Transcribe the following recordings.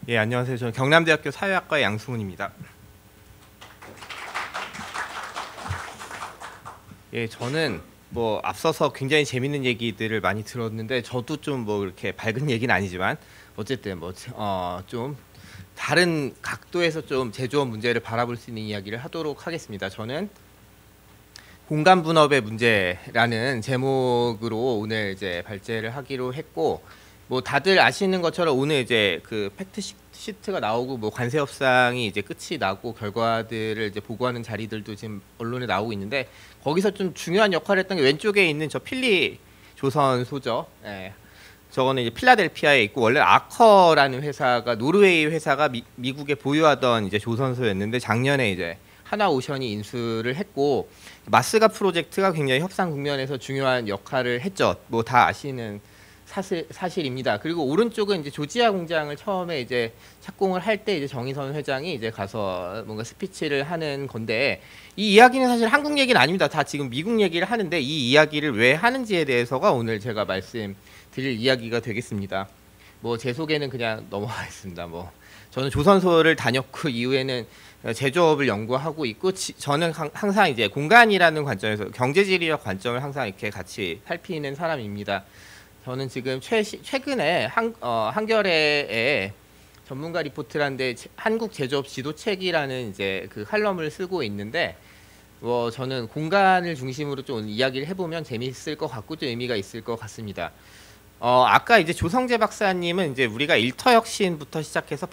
예, 안녕하세요. 저는 경남대학교 사회학과의 양승훈입니다. 예, 저는 뭐 앞서서 굉장히 재밌는 얘기들을 많이 들었는데 저도 좀 뭐 이렇게 밝은 얘기는 아니지만 어쨌든 뭐 좀 다른 각도에서 좀 제조업 문제를 바라볼 수 있는 이야기를 하도록 하겠습니다. 저는 공간 분업의 문제라는 제목으로 오늘 이제 발제를 하기로 했고, 뭐 다들 아시는 것처럼 오늘 이제 그 팩트 시트가 나오고 뭐 관세 협상이 이제 끝이 나고 결과들을 이제 보고하는 자리들도 지금 언론에 나오고 있는데, 거기서 좀 중요한 역할을 했던 게 왼쪽에 있는 저 필리 조선소죠. 예. 저거는 이제 필라델피아에 있고, 원래 아커라는 회사가 노르웨이 회사가 미국에 보유하던 이제 조선소였는데 작년에 이제 하나오션이 인수를 했고, 마스가 프로젝트가 굉장히 협상 국면에서 중요한 역할을 했죠. 뭐 다 아시는 사실입니다. 그리고 오른쪽은 이제 조지아 공장을 처음에 이제 착공을 할 때 이제 정의선 회장이 이제 가서 뭔가 스피치를 하는 건데, 이 이야기는 사실 한국 얘기는 아닙니다. 다 지금 미국 얘기를 하는데 이 이야기를 왜 하는지에 대해서가 오늘 제가 말씀드릴 이야기가 되겠습니다. 뭐 제 소개는 그냥 넘어가겠습니다. 뭐 저는 조선소를 다녔고 이후에는 제조업을 연구하고 있고, 저는 항상 이제 공간이라는 관점에서 경제지리적 관점을 항상 이렇게 같이 살피는 사람입니다. 저는 지금 최근에 한겨레에 전문가 리포트라는데 한국 제조업 지도책이라는 이제 그 칼럼을 쓰고 있는데, 뭐 저는 공간을 중심으로 좀 이야기를 해보면 재미있을 것 같고 좀 의미가 있을 것 같습니다. 아까 이제 조성재 박사님은 이제 우리가 일터혁신부터 시작해서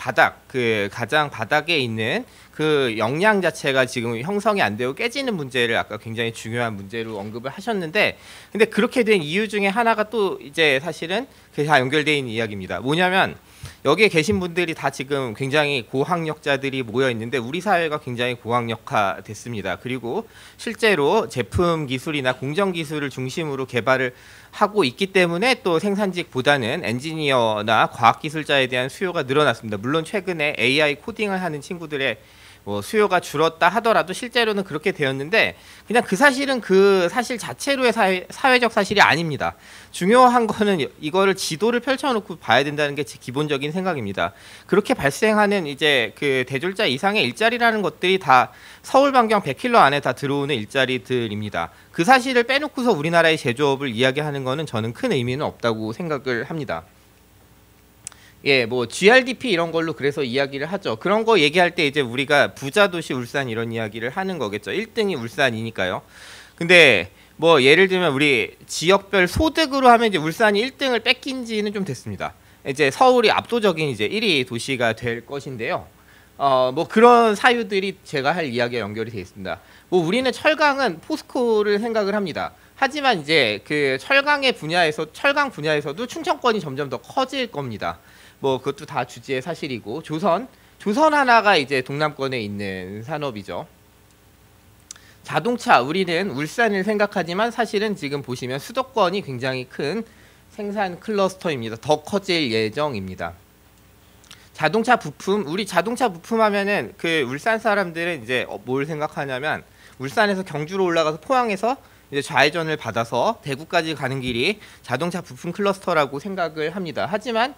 그 가장 바닥에 있는 그 역량 자체가 지금 형성이 안 되고 깨지는 문제를 아까 굉장히 중요한 문제로 언급을 하셨는데, 근데 그렇게 된 이유 중에 하나가 또 이제 사실은 그게 다 연결되어 있는 이야기입니다. 뭐냐면 여기에 계신 분들이 다 지금 굉장히 고학력자들이 모여 있는데 우리 사회가 굉장히 고학력화 됐습니다. 그리고 실제로 제품 기술이나 공정 기술을 중심으로 개발을 하고 있기 때문에 또 생산직보다는 엔지니어나 과학기술자에 대한 수요가 늘어났습니다. 물론 최근에 AI 코딩을 하는 친구들의 뭐 수요가 줄었다 하더라도 실제로는 그렇게 되었는데, 그냥 그 사실은 그 사실 자체로의 사회적 사실이 아닙니다. 중요한 거는 이거를 지도를 펼쳐놓고 봐야 된다는 게 제 기본적인 생각입니다. 그렇게 발생하는 이제 그 대졸자 이상의 일자리라는 것들이 다 서울 반경 100km 안에 다 들어오는 일자리들입니다. 그 사실을 빼놓고서 우리나라의 제조업을 이야기하는 거는 저는 큰 의미는 없다고 생각을 합니다. 예, 뭐 GRDP 이런 걸로 그래서 이야기를 하죠. 그런 거 얘기할 때 이제 우리가 부자 도시 울산 이런 이야기를 하는 거겠죠. 1등이 울산이니까요. 근데 뭐 예를 들면 우리 지역별 소득으로 하면 이제 울산이 1등을 뺏긴 지는 좀 됐습니다. 이제 서울이 압도적인 이제 1위 도시가 될 것인데요. 뭐 그런 사유들이 제가 할 이야기와 연결이 되어 있습니다. 뭐 우리는 철강은 포스코를 생각을 합니다. 하지만 이제 그 철강 분야에서도 충청권이 점점 더 커질 겁니다. 뭐 그것도 다 주지의 사실이고, 조선 하나가 이제 동남권에 있는 산업이죠. 자동차, 우리는 울산을 생각하지만 사실은 지금 보시면 수도권이 굉장히 큰 생산 클러스터입니다. 더 커질 예정입니다. 자동차 부품, 우리 자동차 부품 하면은 그 울산 사람들은 이제 뭘 생각하냐면, 울산에서 경주로 올라가서 포항에서 이제 좌회전을 받아서 대구까지 가는 길이 자동차 부품 클러스터라고 생각을 합니다. 하지만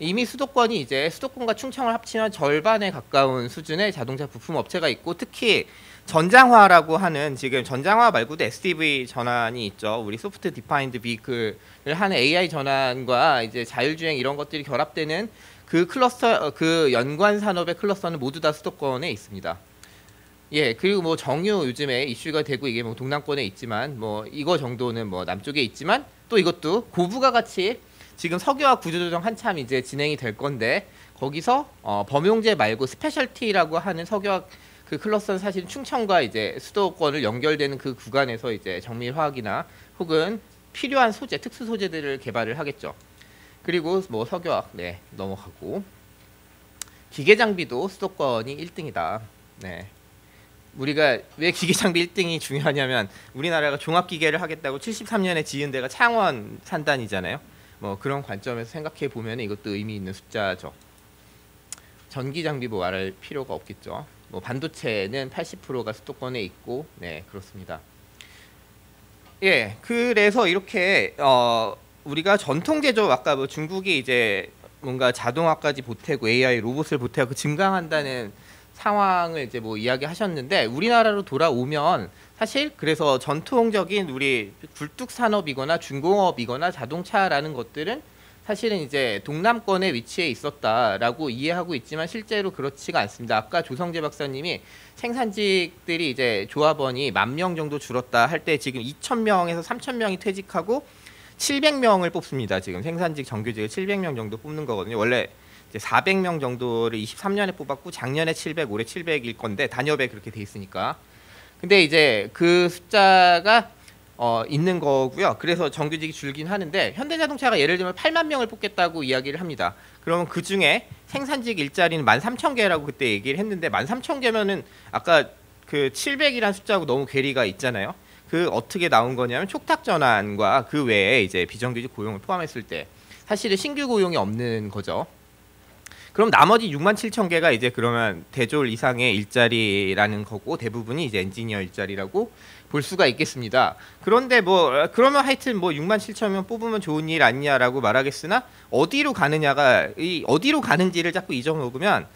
이미 수도권과 충청을 합치면 절반에 가까운 수준의 자동차 부품 업체가 있고, 특히 전장화라고 하는, 지금 전장화 말고도 SDV 전환이 있죠. 우리 소프트 디파인드 비클을 하는 AI 전환과 이제 자율주행 이런 것들이 결합되는 그 클러스터, 그 연관 산업의 클러스터는 모두 다 수도권에 있습니다. 예, 그리고 뭐 정유 요즘에 이슈가 되고, 이게 뭐 동남권에 있지만 뭐 이거 정도는 뭐 남쪽에 있지만, 또 이것도 고부가 같이 지금 석유화학 구조조정 한참 이제 진행이 될 건데, 거기서 범용제 말고 스페셜티라고 하는 석유화학 그 클러스터는 사실 충청과 이제 수도권을 연결되는 그 구간에서 이제 정밀화학이나 혹은 필요한 특수 소재들을 개발을 하겠죠. 그리고 뭐 석유화학, 네, 넘어가고, 기계 장비도 수도권이 1등이다. 네. 우리가 왜 기계 장비 1등이 중요하냐면, 우리나라가 종합기계를 하겠다고 73년에 지은 데가 창원 산단이잖아요. 뭐 그런 관점에서 생각해 보면 이것도 의미 있는 숫자죠. 전기 장비 뭐 말할 필요가 없겠죠. 뭐 반도체는 80%가 수도권에 있고, 네, 그렇습니다. 예, 그래서 이렇게 우리가 전통 제조업, 아까 뭐 중국이 이제 뭔가 자동화까지 보태고 AI 로봇을 보태고 증강한다는 상황을 이제 뭐 이야기하셨는데 우리나라로 돌아오면 사실 그래서 전통적인 우리 굴뚝 산업이거나 중공업이거나 자동차라는 것들은 사실은 이제 동남권에 위치해 있었다라고 이해하고 있지만 실제로 그렇지가 않습니다. 아까 조성재 박사님이 생산직들이 이제 조합원이 10,000명 정도 줄었다 할 때 지금 2,000명에서 3,000명이 퇴직하고 700명을 뽑습니다. 지금 생산직 정규직을 700명 정도 뽑는 거거든요. 원래 이제 400명 정도를 23년에 뽑았고 작년에 700, 올해 700일 건데 단협에 그렇게 돼 있으니까. 근데 이제 그 숫자가 있는 거고요. 그래서 정규직이 줄긴 하는데 현대자동차가 예를 들면 8만 명을 뽑겠다고 이야기를 합니다. 그러면 그 중에 생산직 일자리는 13,000개라고 그때 얘기를 했는데 13,000개면은 아까 그 700이란 숫자하고 너무 괴리가 있잖아요. 그 어떻게 나온 거냐면 촉탁 전환과 그 외에 이제 비정규직 고용을 포함했을 때 사실은 신규 고용이 없는 거죠. 그럼 나머지 67,000개가 이제 그러면 대졸 이상의 일자리라는 거고 대부분이 이제 엔지니어 일자리라고 볼 수가 있겠습니다. 그런데 뭐 그러면 하여튼 뭐 67,000명 뽑으면 좋은 일 아니냐라고 말하겠으나 어디로 가느냐가 이 어디로 가는지를 자꾸 잊어먹으면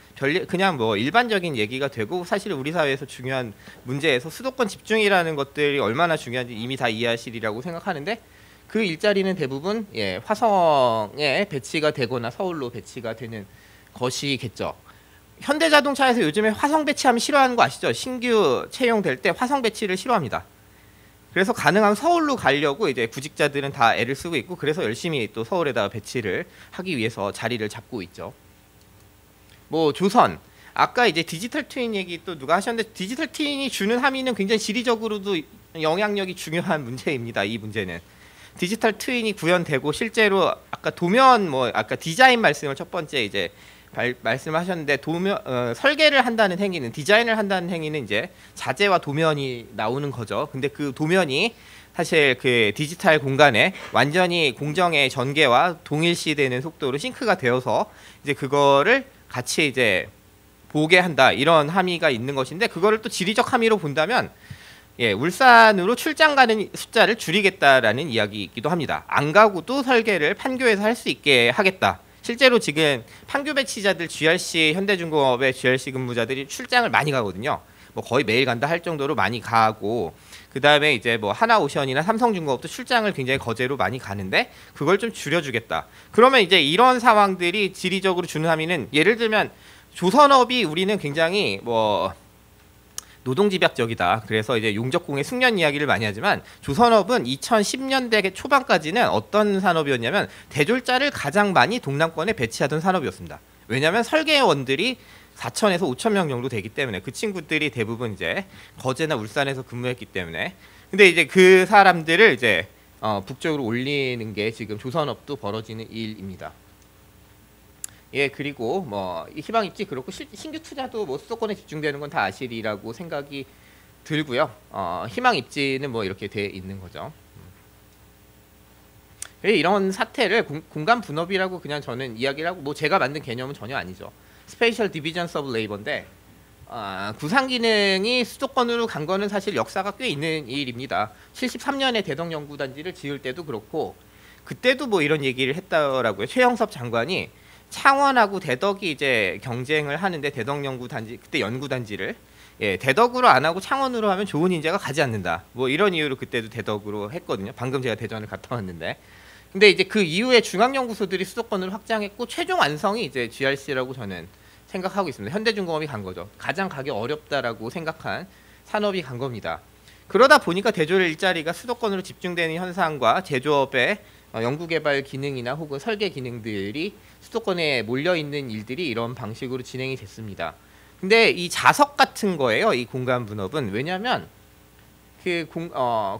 그냥 뭐 일반적인 얘기가 되고 사실 우리 사회에서 중요한 문제에서 수도권 집중이라는 것들이 얼마나 중요한지 이미 다 이해하시리라고 생각하는데 그 일자리는 대부분 화성에 배치가 되거나 서울로 배치가 되는 것이겠죠. 현대자동차에서 요즘에 화성 배치하면 싫어하는 거 아시죠? 신규 채용될 때 화성 배치를 싫어합니다. 그래서 가능하면 서울로 가려고 이제 구직자들은 다 애를 쓰고 있고 그래서 열심히 또 서울에다가 배치를 하기 위해서 자리를 잡고 있죠. 뭐 조선 아까 이제 디지털 트윈 얘기 또 누가 하셨는데 디지털 트윈이 주는 함의는 굉장히 지리적으로도 영향력이 중요한 문제입니다. 이 문제는 디지털 트윈이 구현되고 실제로 아까 도면 뭐 아까 디자인 말씀을 첫 번째 이제 말씀하셨는데 설계를 한다는 행위는 디자인을 한다는 행위는 이제 자재와 도면이 나오는 거죠. 근데 그 도면이 사실 그 디지털 공간에 완전히 공정의 전개와 동일시되는 속도로 싱크가 되어서 이제 그거를 같이 이제 보게 한다 이런 함의가 있는 것인데 그거를 또 지리적 함의로 본다면 울산으로 출장 가는 숫자를 줄이겠다라는 이야기이기도 합니다. 안 가고도 설계를 판교에서 할 수 있게 하겠다. 실제로 지금 판교 배치자들 GRC 현대중공업의 GRC 근무자들이 출장을 많이 가거든요. 뭐 거의 매일 간다 할 정도로 많이 가고 그 다음에 이제 뭐 하나오션이나 삼성중공업도 출장을 굉장히 거제로 많이 가는데 그걸 좀 줄여주겠다. 그러면 이제 이런 상황들이 지리적으로 주는 함의는 예를 들면 조선업이 우리는 굉장히 뭐 노동집약적이다. 그래서 이제 용접공의 숙련 이야기를 많이 하지만 조선업은 2010년대 초반까지는 어떤 산업이었냐면 대졸자를 가장 많이 동남권에 배치하던 산업이었습니다. 왜냐하면 설계원들이 4,000에서 5,000명 정도 되기 때문에 그 친구들이 대부분 이제 거제나 울산에서 근무했기 때문에 근데 이제 그 사람들을 이제 북쪽으로 올리는 게 지금 조선업도 벌어지는 일입니다. 그리고 뭐 희망 입지 그렇고 신규 투자도 뭐 수도권에 집중되는 건 다 아시리라고 생각이 들고요. 희망 입지는 뭐 이렇게 돼 있는 거죠. 이런 사태를 공간 분업이라고 그냥 저는 이야기를 하고 뭐 제가 만든 개념은 전혀 아니죠. 스페셜 디비전스 오브 레이버인데 구상 기능이 수도권으로 간 거는 사실 역사가 꽤 있는 일입니다. 73년에 대덕연구단지를 지을 때도 그렇고 그때도 뭐 이런 얘기를 했더라고요. 최영섭 장관이 창원하고 대덕이 이제 경쟁을 하는데 대덕연구단지 그때 연구단지를 대덕으로 안 하고 창원으로 하면 좋은 인재가 가지 않는다. 뭐 이런 이유로 그때도 대덕으로 했거든요. 방금 제가 대전을 갔다 왔는데. 근데 이제 그 이후에 중앙연구소들이 수도권으로 확장했고 최종 완성이 이제 GRC라고 저는 생각하고 있습니다. 현대중공업이 간 거죠. 가장 가기 어렵다라고 생각한 산업이 간 겁니다. 그러다 보니까 대졸 일자리가 수도권으로 집중되는 현상과 제조업의 연구개발 기능이나 혹은 설계 기능들이 수도권에 몰려있는 일들이 이런 방식으로 진행이 됐습니다. 근데 이 자석 같은 거예요. 이 공간 분업은. 왜냐하면 그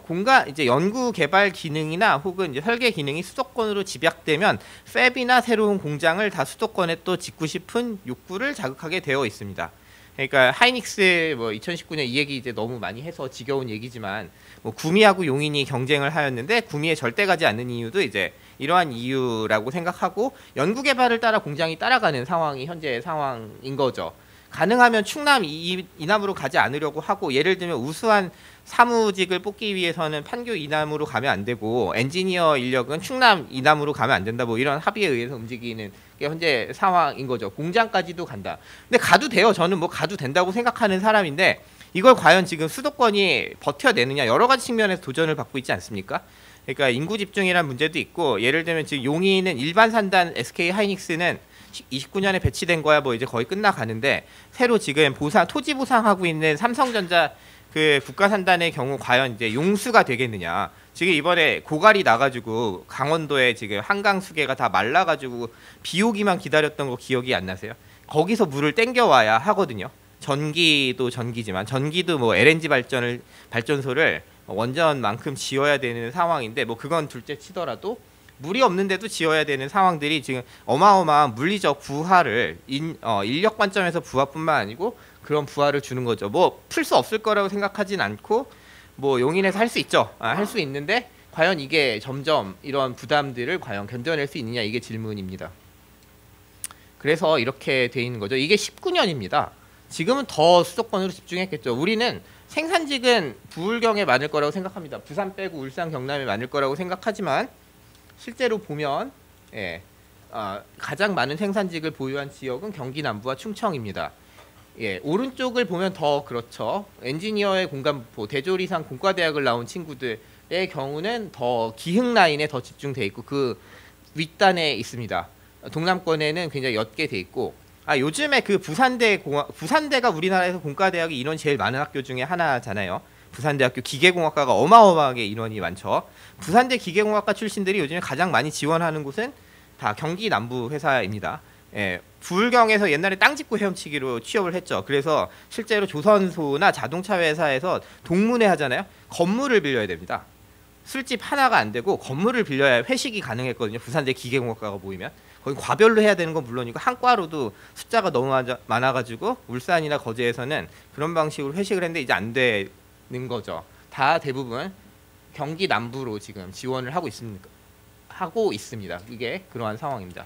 공간 이제 연구 개발 기능이나 혹은 이제 설계 기능이 수도권으로 집약되면 팹이나 새로운 공장을 다 수도권에 또 짓고 싶은 욕구를 자극하게 되어 있습니다. 그러니까 하이닉스 뭐 2019년 이 얘기 이제 너무 많이 해서 지겨운 얘기지만 뭐 구미하고 용인이 경쟁을 하였는데 구미에 절대 가지 않는 이유도 이제 이러한 이유라고 생각하고 연구 개발을 따라 공장이 따라가는 상황이 현재 상황인 거죠. 가능하면 충남 이남으로 가지 않으려고 하고, 예를 들면 우수한 사무직을 뽑기 위해서는 판교 이남으로 가면 안 되고 엔지니어 인력은 충남 이남으로 가면 안 된다, 뭐 이런 합의에 의해서 움직이는 게 현재 상황인 거죠. 공장까지도 간다. 근데 가도 돼요. 저는 뭐 가도 된다고 생각하는 사람인데 이걸 과연 지금 수도권이 버텨내느냐, 여러 가지 측면에서 도전을 받고 있지 않습니까? 그러니까 인구 집중이라는 문제도 있고, 예를 들면 지금 용인은 일반 산단 SK 하이닉스는 29년에 배치된 거야 뭐 이제 거의 끝나가는데, 새로 지금 토지 보상하고 있는 삼성전자 그 국가 산단의 경우 과연 이제 용수가 되겠느냐. 지금 이번에 고갈이 나가지고 강원도에 지금 한강 수계가 다 말라가지고 비 오기만 기다렸던 거 기억이 안 나세요? 거기서 물을 땡겨와야 하거든요. 전기도 전기지만 전기도 뭐 LNG 발전소를 원전만큼 지어야 되는 상황인데, 뭐 그건 둘째 치더라도 물이 없는데도 지어야 되는 상황들이 지금 어마어마한 물리적 부하를 인력 관점에서 부하뿐만 아니고 그런 부하를 주는 거죠. 뭐 풀 수 없을 거라고 생각하진 않고, 뭐 용인에서 할 수 있죠. 할 수 있는데 과연 이게 점점 이런 부담들을 과연 견뎌낼 수 있느냐, 이게 질문입니다. 그래서 이렇게 돼 있는 거죠. 이게 19년입니다. 지금은 더 수도권으로 집중했겠죠. 우리는 생산직은 부울경에 많을 거라고 생각합니다. 부산 빼고 울산, 경남에 많을 거라고 생각하지만 실제로 보면 가장 많은 생산직을 보유한 지역은 경기 남부와 충청입니다. 오른쪽을 보면 더 그렇죠. 엔지니어의 공간부포, 대조리산 공과대학을 나온 친구들의 경우는 더 기흥 라인에 더 집중돼 있고 그 윗단에 있습니다. 동남권에는 굉장히 옅게 돼 있고, 요즘에 그 부산대가 우리나라에서 공과대학이 인원이 제일 많은 학교 중에 하나잖아요. 부산대학교 기계공학과가 어마어마하게 인원이 많죠. 부산대 기계공학과 출신들이 요즘에 가장 많이 지원하는 곳은 다 경기 남부 회사입니다. 부울경에서 옛날에 땅 짚고 헤엄치기로 취업을 했죠. 그래서 실제로 조선소나 자동차 회사에서 동문회 하잖아요. 건물을 빌려야 됩니다. 술집 하나가 안 되고 건물을 빌려야 회식이 가능했거든요. 부산대 기계공학과가 모이면. 거기 과별로 해야 되는 건 물론이고 한 과로도 숫자가 너무 많아가지고 울산이나 거제에서는 그런 방식으로 회식을 했는데 이제 안 되는 거죠. 다 대부분 경기 남부로 지금 지원을 하고 있습니다. 이게 그러한 상황입니다.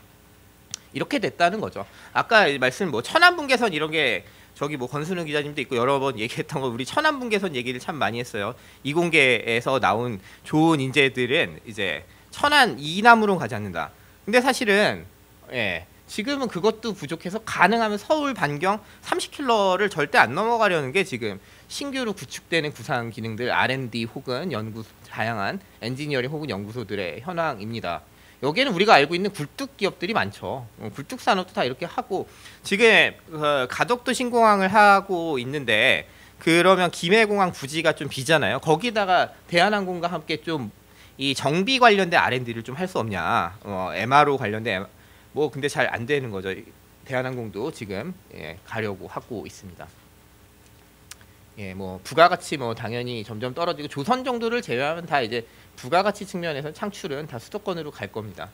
이렇게 됐다는 거죠. 아까 말씀 뭐 천안분계선 이런 게 저기 뭐 권순우 기자님도 있고 여러 번 얘기했던 거, 우리 천안분계선 얘기를 참 많이 했어요. 이공계에서 나온 좋은 인재들은 이제 천안 이남으로 가지 않는다. 근데 사실은 지금은 그것도 부족해서 가능하면 서울 반경 30km를 절대 안 넘어가려는 게 지금 신규로 구축되는 구상 기능들 R&D 혹은 다양한 엔지니어링 혹은 연구소들의 현황입니다. 여기에는 우리가 알고 있는 굴뚝 기업들이 많죠. 굴뚝 산업도 다 이렇게 하고, 지금 가덕도 신공항을 하고 있는데 그러면 김해공항 부지가 좀 비잖아요. 거기다가 대한항공과 함께 좀 이 정비 관련된 R&D를 좀 할 수 없냐, MRO 관련된 뭐 근데 잘 안 되는 거죠. 대한항공도 지금 가려고 하고 있습니다. 뭐 부가가치 뭐 당연히 점점 떨어지고, 조선 정도를 제외하면 다 이제 부가가치 측면에서 창출은 다 수도권으로 갈 겁니다.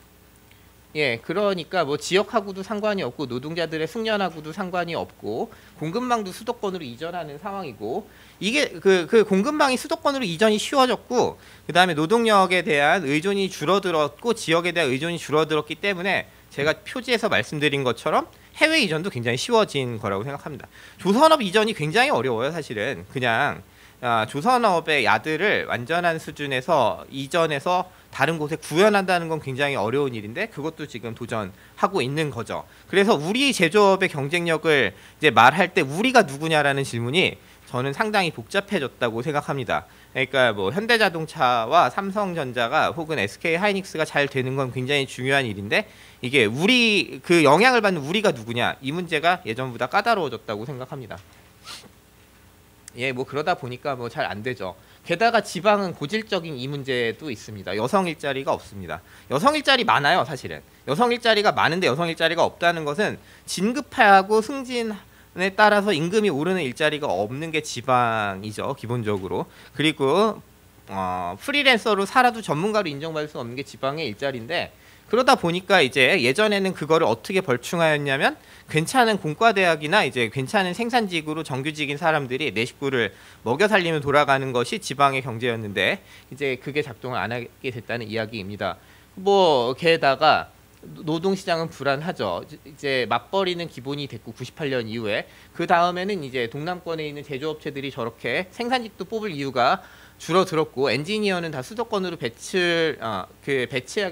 그러니까 뭐 지역하고도 상관이 없고 노동자들의 숙련하고도 상관이 없고 공급망도 수도권으로 이전하는 상황이고, 이게 그 공급망이 수도권으로 이전이 쉬워졌고, 그 다음에 노동력에 대한 의존이 줄어들었고 지역에 대한 의존이 줄어들었기 때문에 제가 표지에서 말씀드린 것처럼 해외 이전도 굉장히 쉬워진 거라고 생각합니다. 조선업 이전이 굉장히 어려워요. 사실은 그냥 조선업의 야들을 완전한 수준에서 이전해서 다른 곳에 구현한다는 건 굉장히 어려운 일인데 그것도 지금 도전하고 있는 거죠. 그래서 우리 제조업의 경쟁력을 이제 말할 때 우리가 누구냐라는 질문이 저는 상당히 복잡해졌다고 생각합니다. 그러니까 뭐 현대자동차와 삼성전자가 혹은 SK 하이닉스가 잘 되는 건 굉장히 중요한 일인데, 이게 우리 그 영향을 받는 우리가 누구냐, 이 문제가 예전보다 까다로워졌다고 생각합니다. 뭐 그러다 보니까 뭐 잘 안 되죠. 게다가 지방은 고질적인 이 문제도 있습니다. 여성 일자리가 없습니다. 여성 일자리 많아요, 사실은. 여성 일자리가 많은데 여성 일자리가 없다는 것은 진급하고 승진에 따라서 임금이 오르는 일자리가 없는 게 지방이죠, 기본적으로. 그리고 프리랜서로 살아도 전문가로 인정받을 수 없는 게 지방의 일자리인데, 그러다 보니까 이제 예전에는 그거를 어떻게 벌충하였냐면 괜찮은 공과대학이나 이제 괜찮은 생산직으로 정규직인 사람들이 내 식구를 먹여 살리며 돌아가는 것이 지방의 경제였는데 이제 그게 작동을 안 하게 됐다는 이야기입니다. 뭐 게다가 노동시장은 불안하죠. 이제 맞벌이는 기본이 됐고 98년 이후에 그 다음에는 이제 동남권에 있는 제조업체들이 저렇게 생산직도 뽑을 이유가 줄어들었고 엔지니어는 다 수도권으로 배치하게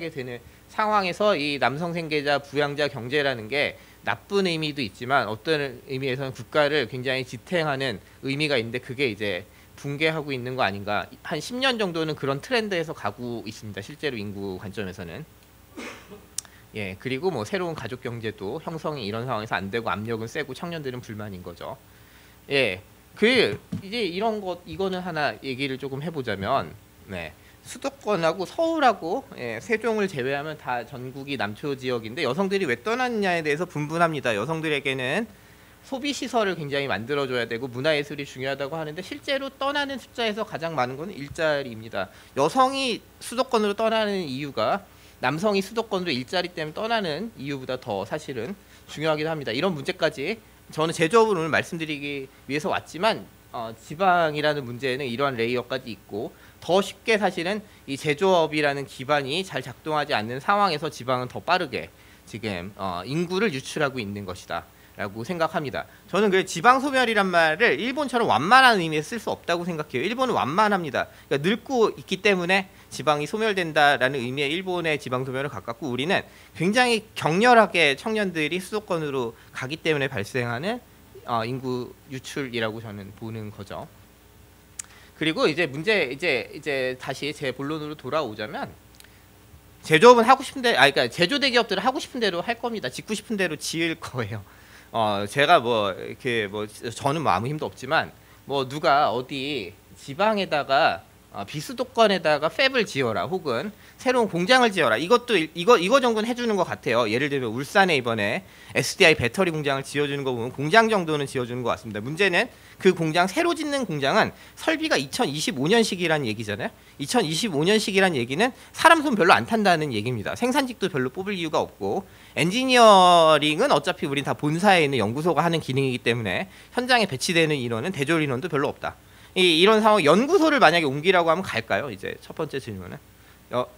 되는 상황에서 이 남성 생계자 부양자 경제라는 게 나쁜 의미도 있지만 어떤 의미에서는 국가를 굉장히 지탱하는 의미가 있는데 그게 이제 붕괴하고 있는 거 아닌가. 한 10년 정도는 그런 트렌드에서 가고 있습니다. 실제로 인구 관점에서는. 예, 그리고 뭐 새로운 가족 경제도 형성이 이런 상황에서 안 되고 압력은 세고 청년들은 불만인 거죠. 예, 이제 이거는 하나 얘기를 조금 해보자면, 네, 수도권하고 서울하고 세종을 제외하면 다 전국이 남초 지역인데 여성들이 왜 떠났냐에 대해서 분분합니다. 여성들에게는 소비 시설을 굉장히 만들어줘야 되고 문화예술이 중요하다고 하는데 실제로 떠나는 숫자에서 가장 많은 것은 일자리입니다. 여성이 수도권으로 떠나는 이유가 남성이 수도권으로 일자리 때문에 떠나는 이유보다 더 사실은 중요하기도 합니다. 이런 문제까지 저는 제조업을 오늘 말씀드리기 위해서 왔지만 지방이라는 문제는 이러한 레이어까지 있고 더 쉽게 사실은 이 제조업이라는 기반이 잘 작동하지 않는 상황에서 지방은 더 빠르게 지금 인구를 유출하고 있는 것이다 라고 생각합니다. 저는 그 지방소멸이란 말을 일본처럼 완만한 의미에서 쓸 수 없다고 생각해요. 일본은 완만합니다. 그러니까 늙고 있기 때문에 지방이 소멸된다라는 의미의 일본의 지방소멸을 가깝고 우리는 굉장히 격렬하게 청년들이 수도권으로 가기 때문에 발생하는 인구 유출이라고 저는 보는 거죠. 그리고 이제 다시 제 본론으로 돌아오자면 제조업은 하고 싶은 그러니까 제조대기업들은 하고 싶은 대로 할 겁니다. 짓고 싶은 대로 지을 거예요. 제가 저는 뭐 아무 힘도 없지만 뭐 누가 어디 지방에다가 비수도권에다가 팹을 지어라 혹은 새로운 공장을 지어라 이거 정도는 해주는 것 같아요. 예를 들면 울산에 이번에 SDI 배터리 공장을 지어주는 거 보면 공장 정도는 지어주는 것 같습니다. 문제는 그 공장 새로 짓는 공장은 설비가 2025년식이라는 얘기잖아요. 2025년식이라는 얘기는 사람 손 별로 안 탄다는 얘기입니다. 생산직도 별로 뽑을 이유가 없고 엔지니어링은 어차피 우린 다 본사에 있는 연구소가 하는 기능이기 때문에 현장에 배치되는 인원은 대졸 인원도 별로 없다. 이런 상황 연구소를 만약에 옮기라고 하면 갈까요? 이제 첫 번째 질문은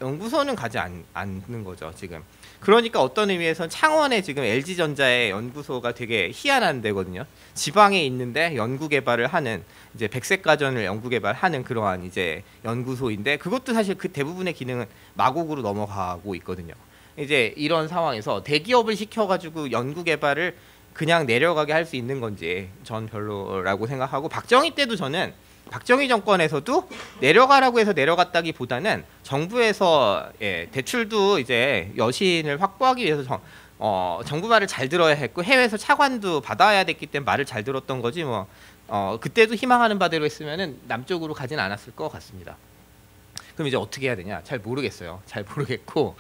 연구소는 가지 않는 거죠 지금. 그러니까 어떤 의미에서는 창원에 지금 LG전자의 연구소가 되게 희한한 데거든요. 지방에 있는데 연구 개발을 하는 이제 백색가전을 연구 개발하는 그러한 이제 연구소인데 그것도 사실 그 대부분의 기능은 마곡으로 넘어가고 있거든요. 이제 이런 상황에서 대기업을 시켜가지고 연구 개발을 그냥 내려가게 할 수 있는 건지 전 별로라고 생각하고 박정희 때도 저는 박정희 정권에서도 내려가라고 해서 내려갔다기보다는 정부에서 대출도 이제 여신을 확보하기 위해서 정부 말을 잘 들어야 했고 해외에서 차관도 받아야 됐기 때문에 말을 잘 들었던 거지 뭐 그때도 희망하는 바대로 했으면은 남쪽으로 가진 않았을 것 같습니다. 그럼 이제 어떻게 해야 되냐? 잘 모르겠어요. 잘 모르겠고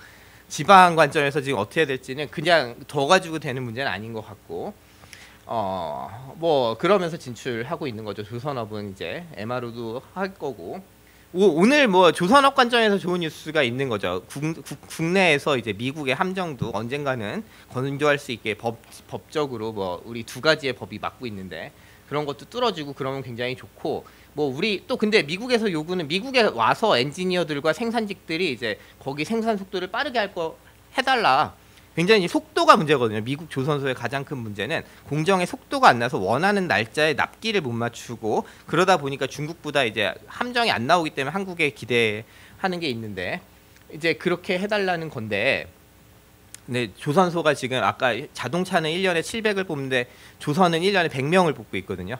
지방 관점에서 지금 어떻게 해야 될지는 그냥 더 가지고 되는 문제는 아닌 것 같고 뭐 그러면서 진출하고 있는 거죠. 조선업은 이제 MRO도 할 거고 오늘 뭐 조선업 관점에서 좋은 뉴스가 있는 거죠. 국내에서 이제 미국의 함정도 언젠가는 건조할 수 있게 법적으로 뭐 우리 두 가지의 법이 막고 있는데 그런 것도 뚫어지고 그러면 굉장히 좋고 뭐 우리 또 근데 미국에서 요구는 미국에 와서 엔지니어들과 생산직들이 이제 거기 생산 속도를 빠르게 해달라. 굉장히 속도가 문제거든요. 미국 조선소의 가장 큰 문제는 공정의 속도가 안 나서 원하는 날짜에 납기를 못 맞추고 그러다 보니까 중국보다 이제 함정이 안 나오기 때문에 한국에 기대하는 게 있는데 이제 그렇게 해달라는 건데 근데 조선소가 지금 아까 자동차는 1년에 700을 뽑는데 조선은 1년에 100명을 뽑고 있거든요.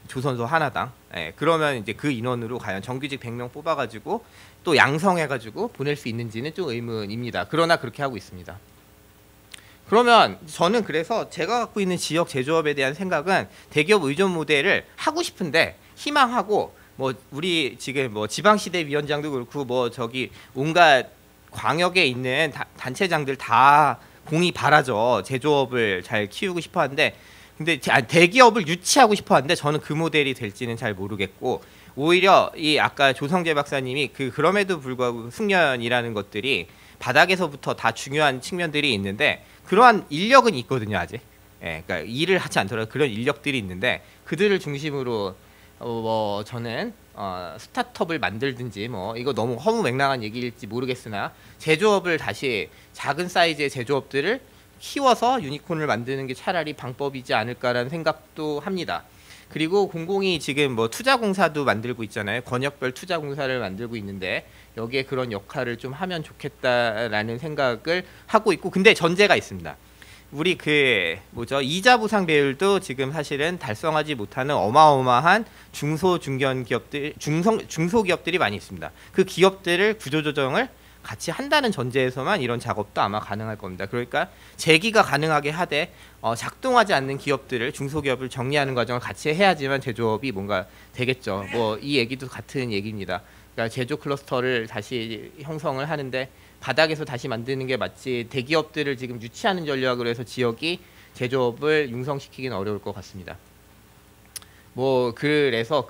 조선소 하나당. 그러면 이제 그 인원으로 과연 정규직 100명 뽑아가지고 또 양성해가지고 보낼 수 있는지는 좀 의문입니다. 그러나 그렇게 하고 있습니다. 그러면 저는 그래서 제가 갖고 있는 지역 제조업에 대한 생각은 대기업 의존 모델을 하고 싶은데 희망하고 뭐 우리 지금 뭐 지방시대위원장도 그렇고 뭐 저기 온갖 광역에 있는 단체장들 다 공이 바라죠. 제조업을 잘 키우고 싶어 하는데 근데 대기업을 유치하고 싶어 하는데 저는 그 모델이 될지는 잘 모르겠고 오히려 이 아까 조성재 박사님이 그럼에도 불구하고 숙련이라는 것들이 바닥에서부터 다 중요한 측면들이 있는데 그러한 인력은 있거든요 아직. 그러니까 일을 하지 않더라도 그런 인력들이 있는데 그들을 중심으로 뭐 저는 스타트업을 만들든지 뭐 이거 너무 허무맹랑한 얘기일지 모르겠으나 제조업을 다시 작은 사이즈의 제조업들을 키워서 유니콘을 만드는 게 차라리 방법이지 않을까라는 생각도 합니다. 그리고 공공이 지금 뭐 투자공사도 만들고 있잖아요. 권역별 투자공사를 만들고 있는데 여기에 그런 역할을 좀 하면 좋겠다라는 생각을 하고 있고, 근데 전제가 있습니다. 우리 그 뭐죠, 이자 보상 배율도 지금 사실은 달성하지 못하는 어마어마한 중소 중견 기업들, 중소기업들이 많이 있습니다. 그 기업들을 구조조정을 같이 한다는 전제에서만 이런 작업도 아마 가능할 겁니다. 그러니까 재기가 가능하게 하되 작동하지 않는 기업들을, 중소기업을 정리하는 과정을 같이 해야지만 제조업이 뭔가 되겠죠. 뭐 이 얘기도 같은 얘기입니다. 그러니까 제조 클러스터를 다시 형성을 하는데 바닥에서 다시 만드는 게 맞지, 대기업들을 지금 유치하는 전략으로 해서 지역이 제조업을 융성시키기는 어려울 것 같습니다. 뭐 그래서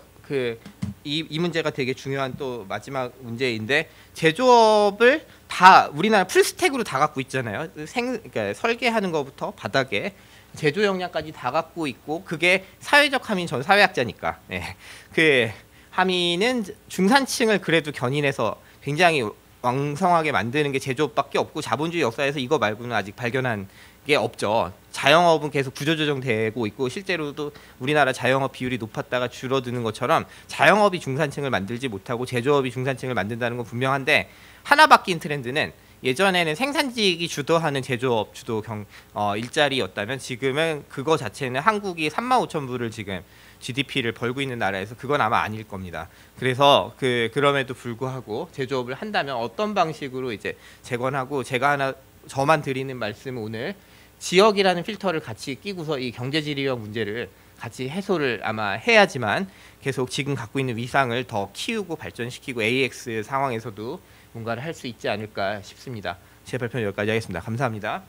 이 문제가 되게 중요한 또 마지막 문제인데, 제조업을 다 우리나라 풀스택으로 다 갖고 있잖아요. 그러니까 설계하는 것부터 바닥에 제조 역량까지 다 갖고 있고, 그게 사회적 함인, 전 사회학자니까. 네. 그 함인은 중산층을 그래도 견인해서 굉장히 왕성하게 만드는 게 제조업밖에 없고, 자본주의 역사에서 이거 말고는 아직 발견한 게 없죠. 자영업은 계속 구조조정되고 있고, 실제로도 우리나라 자영업 비율이 높았다가 줄어드는 것처럼 자영업이 중산층을 만들지 못하고 제조업이 중산층을 만든다는 건 분명한데, 하나 바뀐 트렌드는 예전에는 생산직이 주도하는 제조업 주도 일자리였다면 지금은 그거 자체는 한국이 35,000불을 지금 GDP를 벌고 있는 나라에서 그건 아마 아닐 겁니다. 그래서 그럼에도 불구하고 제조업을 한다면 어떤 방식으로 이제 재건하고, 제가 저만 드리는 말씀은 오늘 지역이라는 필터를 같이 끼고서 이 경제지리적 문제를 같이 해소를 아마 해야지만 계속 지금 갖고 있는 위상을 더 키우고 발전시키고 AX 상황에서도 뭔가를 할 수 있지 않을까 싶습니다. 제 발표는 여기까지 하겠습니다. 감사합니다.